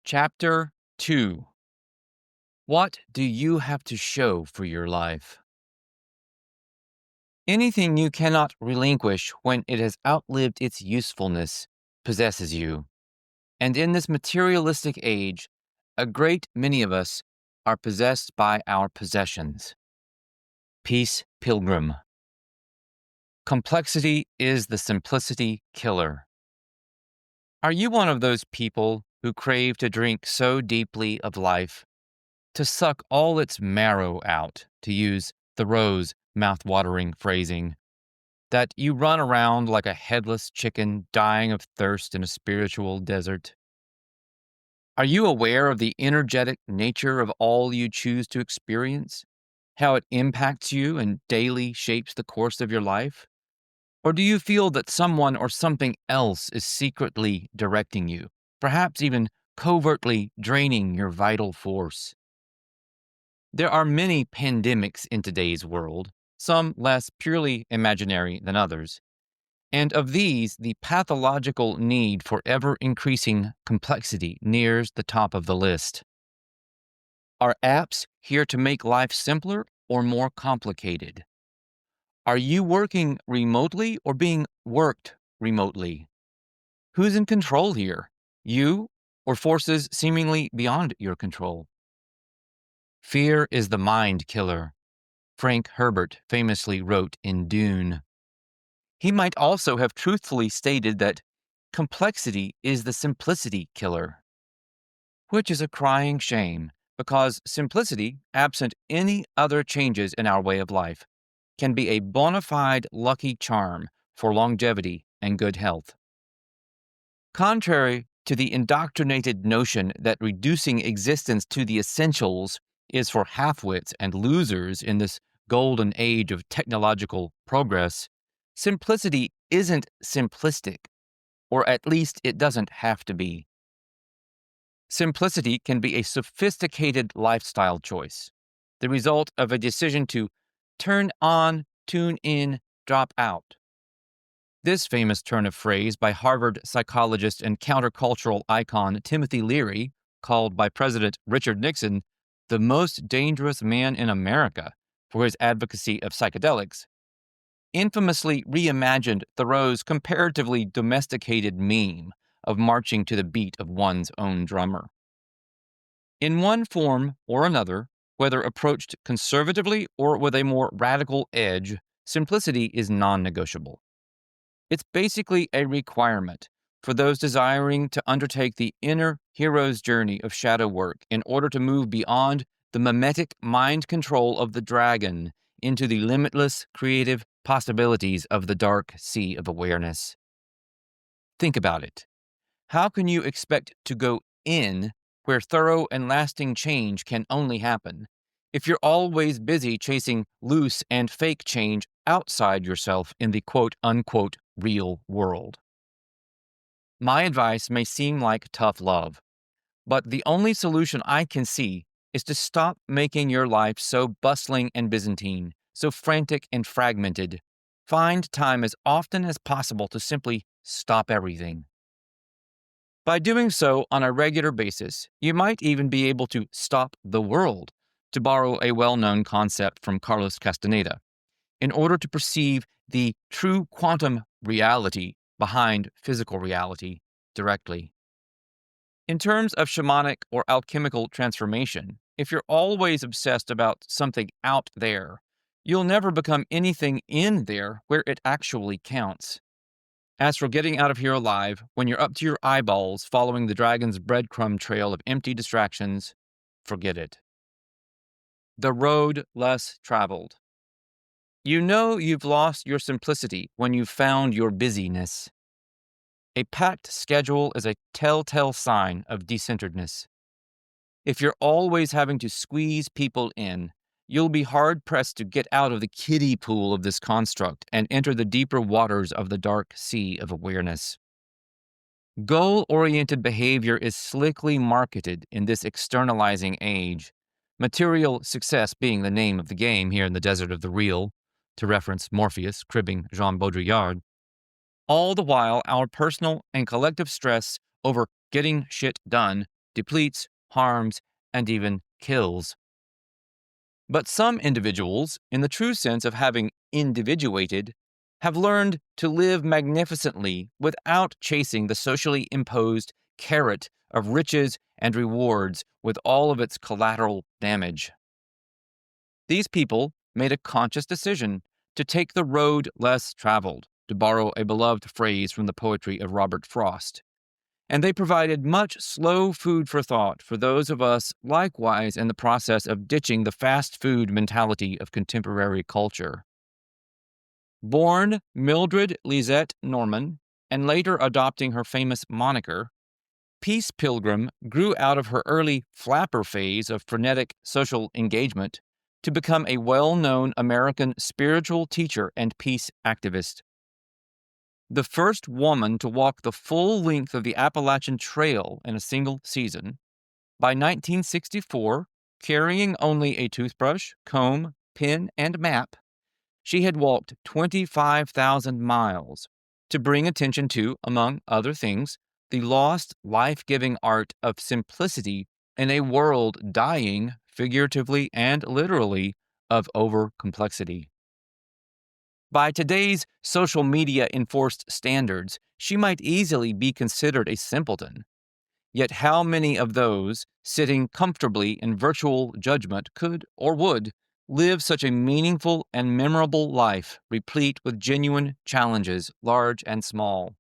Chapter 2. What do you have to show for your life? Anything you cannot relinquish when it has outlived its usefulness possesses you. And in this materialistic age, a great many of us are possessed by our possessions. Peace Pilgrim. Complexity is the simplicity killer. Are you one of those people who crave to drink so deeply of life, to suck all its marrow out, to use Thoreau's mouth-watering phrasing, that you run around like a headless chicken dying of thirst in a spiritual desert? Are you aware of the energetic nature of all you choose to experience? How it impacts you and daily shapes the course of your life? Or do you feel that someone or something else is secretly directing you, perhaps even covertly draining your vital force? There are many pandemics in today's world, some less purely imaginary than others. And of these, the pathological need for ever increasing complexity nears the top of the list. Are apps here to make life simpler or more complicated? Are you working remotely or being worked remotely? Who's in control here? You or forces seemingly beyond your control? Fear is the mind killer, Frank Herbert famously wrote in Dune. He might also have truthfully stated that complexity is the simplicity killer, which is a crying shame because simplicity, absent any other changes in our way of life, can be a bona fide lucky charm for longevity and good health. Contrary to the indoctrinated notion that reducing existence to the essentials is for halfwits and losers in this golden age of technological progress, simplicity isn't simplistic, or at least it doesn't have to be. Simplicity can be a sophisticated lifestyle choice, the result of a decision to turn on, tune in, drop out. This famous turn of phrase by Harvard psychologist and countercultural icon Timothy Leary, called by President Richard Nixon the most dangerous man in America for his advocacy of psychedelics, infamously reimagined Thoreau's comparatively domesticated meme of marching to the beat of one's own drummer. In one form or another, whether approached conservatively or with a more radical edge, simplicity is non-negotiable. It's basically a requirement for those desiring to undertake the inner hero's journey of shadow work in order to move beyond the mimetic mind control of the dragon into the limitless creative possibilities of the dark sea of awareness. Think about it. How can you expect to go in where thorough and lasting change can only happen if you're always busy chasing loose and fake change outside yourself in the quote unquote real world? My advice may seem like tough love, but the only solution I can see is to stop making your life so bustling and Byzantine, so frantic and fragmented. Find time as often as possible to simply stop everything. By doing so on a regular basis, you might even be able to stop the world, to borrow a well-known concept from Carlos Castaneda, in order to perceive the true quantum reality behind physical reality directly. In terms of shamanic or alchemical transformation, if you're always obsessed about something out there, you'll never become anything in there where it actually counts. As for getting out of here alive, when you're up to your eyeballs following the dragon's breadcrumb trail of empty distractions, forget it. The road less traveled. You know you've lost your simplicity when you've found your busyness. A packed schedule is a telltale sign of decenteredness. If you're always having to squeeze people in, you'll be hard-pressed to get out of the kiddie pool of this construct and enter the deeper waters of the dark sea of awareness. Goal-oriented behavior is slickly marketed in this externalizing age, material success being the name of the game here in the desert of the real, to reference Morpheus cribbing Jean Baudrillard. All the while, our personal and collective stress over getting shit done depletes, harms, and even kills. But some individuals, in the true sense of having individuated, have learned to live magnificently without chasing the socially imposed carrot of riches and rewards with all of its collateral damage. These people made a conscious decision to take the road less traveled, to borrow a beloved phrase from the poetry of Robert Frost. And they provided much slow food for thought for those of us likewise in the process of ditching the fast food mentality of contemporary culture. Born Mildred Lisette Norman, and later adopting her famous moniker, Peace Pilgrim grew out of her early flapper phase of frenetic social engagement to become a well-known American spiritual teacher and peace activist. The first woman to walk the full length of the Appalachian Trail in a single season, by 1964, carrying only a toothbrush, comb, pen, and map, she had walked 25,000 miles to bring attention to, among other things, the lost, life-giving art of simplicity in a world dying, figuratively and literally, of over-complexity. By today's social media enforced standards, she might easily be considered a simpleton. Yet how many of those sitting comfortably in virtual judgment could or would live such a meaningful and memorable life replete with genuine challenges, large and small?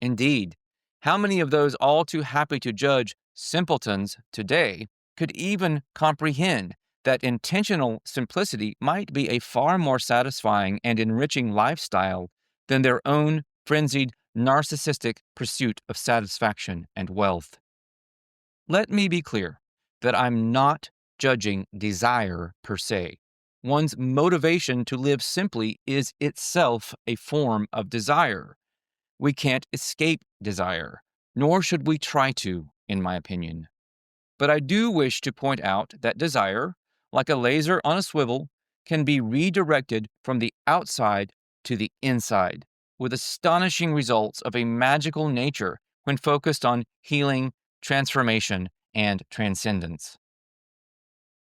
Indeed, how many of those all too happy to judge simpletons today could even comprehend that intentional simplicity might be a far more satisfying and enriching lifestyle than their own frenzied, narcissistic pursuit of satisfaction and wealth? Let me be clear that I'm not judging desire per se. One's motivation to live simply is itself a form of desire. We can't escape desire, nor should we try to, in my opinion. But I do wish to point out that desire, like a laser on a swivel, can be redirected from the outside to the inside, with astonishing results of a magical nature when focused on healing, transformation, and transcendence.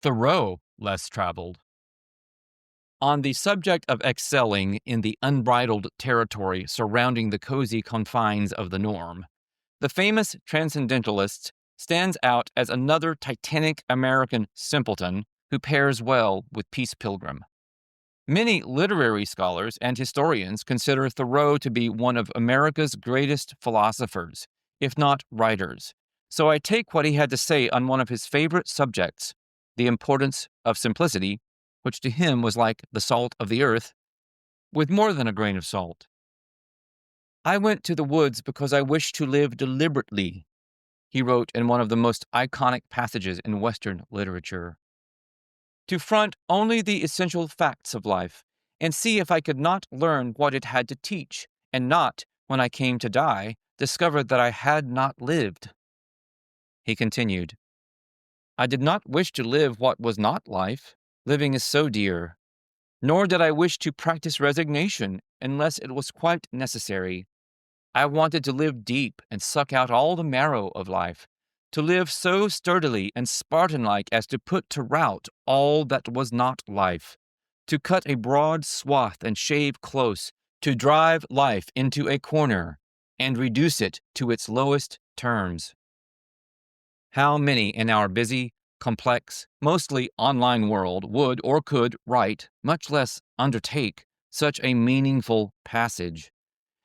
Thoreau less traveled. On the subject of excelling in the unbridled territory surrounding the cozy confines of the norm, the famous transcendentalist stands out as another titanic American simpleton who pairs well with Peace Pilgrim. Many literary scholars and historians consider Thoreau to be one of America's greatest philosophers, if not writers. So I take what he had to say on one of his favorite subjects, the importance of simplicity, which to him was like the salt of the earth, with more than a grain of salt. I went to the woods because I wished to live deliberately, he wrote in one of the most iconic passages in Western literature. To front only the essential facts of life, and see if I could not learn what it had to teach, and not, when I came to die, discover that I had not lived. He continued, I did not wish to live what was not life. Living is so dear. Nor did I wish to practice resignation unless it was quite necessary. I wanted to live deep and suck out all the marrow of life, to live so sturdily and Spartan-like as to put to rout all that was not life, to cut a broad swath and shave close, to drive life into a corner and reduce it to its lowest terms. How many in our busy, complex, mostly online world would or could write, much less undertake, such a meaningful passage?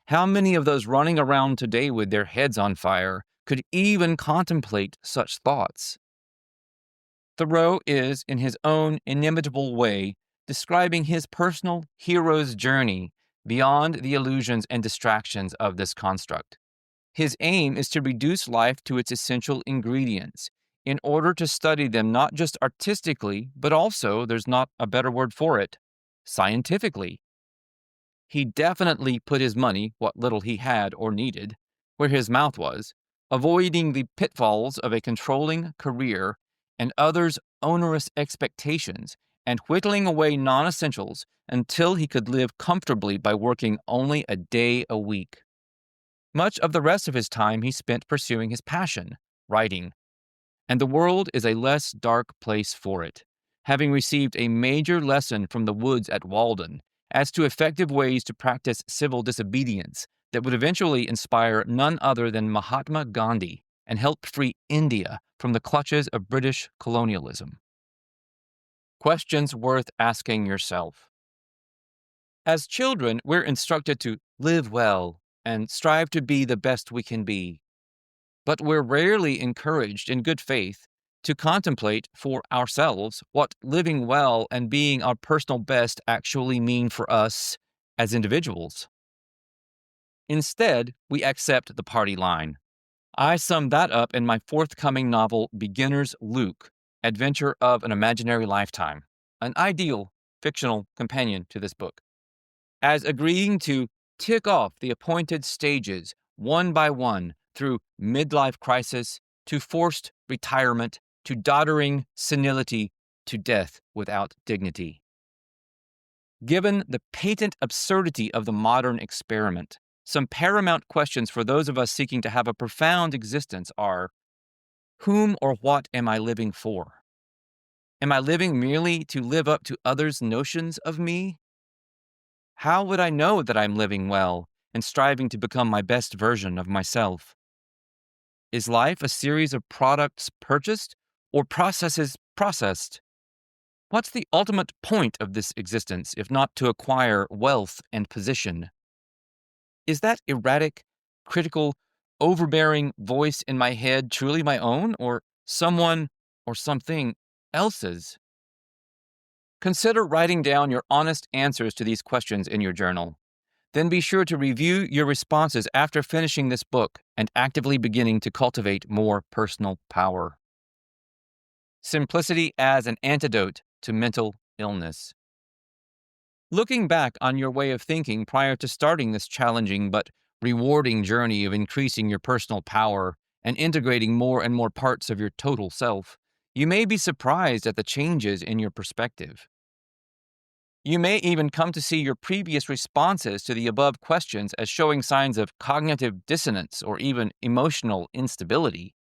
How many of those running around today with their heads on fire could even contemplate such thoughts? Thoreau is, in his own inimitable way, describing his personal hero's journey beyond the illusions and distractions of this construct. His aim is to reduce life to its essential ingredients in order to study them not just artistically, but also, there's not a better word for it, scientifically. He definitely put his money, what little he had or needed, where his mouth was, avoiding the pitfalls of a controlling career and others' onerous expectations, and whittling away non-essentials until he could live comfortably by working only a day a week. Much of the rest of his time he spent pursuing his passion, writing, and the world is a less dark place for it, having received a major lesson from the woods at Walden as to effective ways to practice civil disobedience that would eventually inspire none other than Mahatma Gandhi and help free India from the clutches of British colonialism. Questions worth asking yourself. As children, we're instructed to live well and strive to be the best we can be. But we're rarely encouraged in good faith to contemplate for ourselves what living well and being our personal best actually mean for us as individuals. Instead, we accept the party line. I sum that up in my forthcoming novel, Beginner's Luke, Adventure of an Imaginary Lifetime, an ideal fictional companion to this book, as agreeing to tick off the appointed stages one by one through midlife crisis to forced retirement to doddering senility to death without dignity. Given the patent absurdity of the modern experiment, some paramount questions for those of us seeking to have a profound existence are: whom or what am I living for? Am I living merely to live up to others' notions of me? How would I know that I'm living well and striving to become my best version of myself? Is life a series of products purchased or processes processed? What's the ultimate point of this existence if not to acquire wealth and position? Is that erratic, critical, overbearing voice in my head truly my own, or someone or something else's? Consider writing down your honest answers to these questions in your journal. Then be sure to review your responses after finishing this book and actively beginning to cultivate more personal power. Simplicity as an antidote to mental illness. Looking back on your way of thinking prior to starting this challenging but rewarding journey of increasing your personal power and integrating more and more parts of your total self, you may be surprised at the changes in your perspective. You may even come to see your previous responses to the above questions as showing signs of cognitive dissonance or even emotional instability.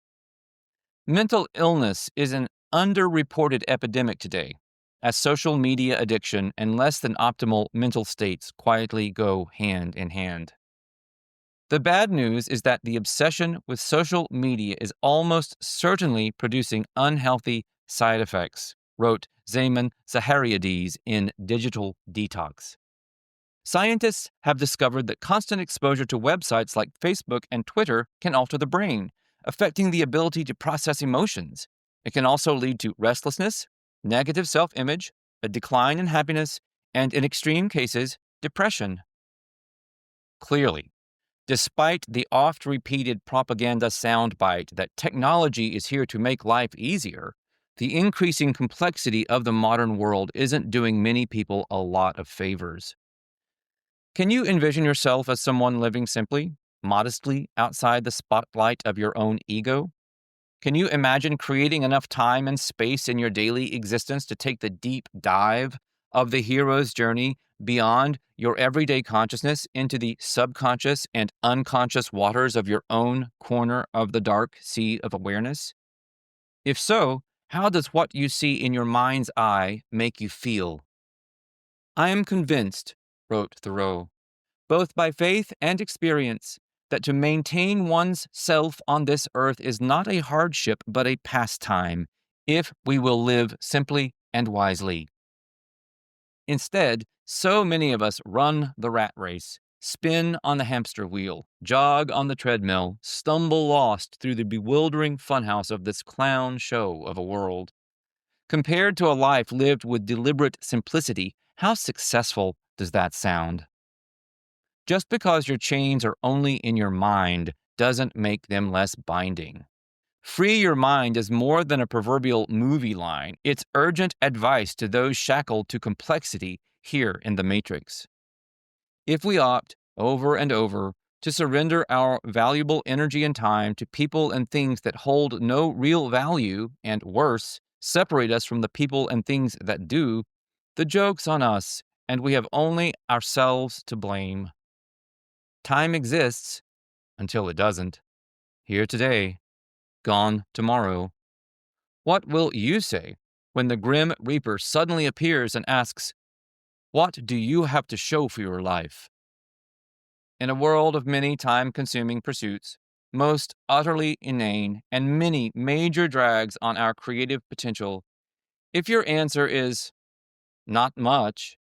Mental illness is an underreported epidemic today, as social media addiction and less than optimal mental states quietly go hand in hand. The bad news is that the obsession with social media is almost certainly producing unhealthy side effects, wrote Zaman Zahariades in Digital-detox. Scientists have discovered that constant exposure to websites like Facebook and Twitter can alter the brain, affecting the ability to process emotions. It can also lead to restlessness, negative self-image, a decline in happiness, and in extreme cases, depression. Clearly, despite the oft-repeated propaganda soundbite that technology is here to make life easier, the increasing complexity of the modern world isn't doing many people a lot of favors. Can you envision yourself as someone living simply, modestly, outside the spotlight of your own ego? Can you imagine creating enough time and space in your daily existence to take the deep dive of the hero's journey beyond your everyday consciousness into the subconscious and unconscious waters of your own corner of the dark sea of awareness? If so, how does what you see in your mind's eye make you feel? I am convinced, wrote Thoreau, both by faith and experience, that to maintain one's self on this earth is not a hardship but a pastime, if we will live simply and wisely. Instead, so many of us run the rat race, spin on the hamster wheel, jog on the treadmill, stumble lost through the bewildering funhouse of this clown show of a world. Compared to a life lived with deliberate simplicity, how successful does that sound? Just because your chains are only in your mind doesn't make them less binding. Free your mind is more than a proverbial movie line. It's urgent advice to those shackled to complexity here in the Matrix. If we opt, over and over, to surrender our valuable energy and time to people and things that hold no real value, and worse, separate us from the people and things that do, the joke's on us, and we have only ourselves to blame. Time exists until it doesn't. Here today, gone tomorrow. What will you say when the grim reaper suddenly appears and asks, "What do you have to show for your life?" In a world of many time consuming pursuits, most utterly inane, and many major drags on our creative potential, if your answer is not much,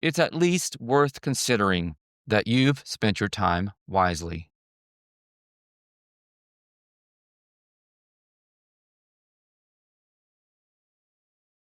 it's at least worth considering that you've spent your time wisely.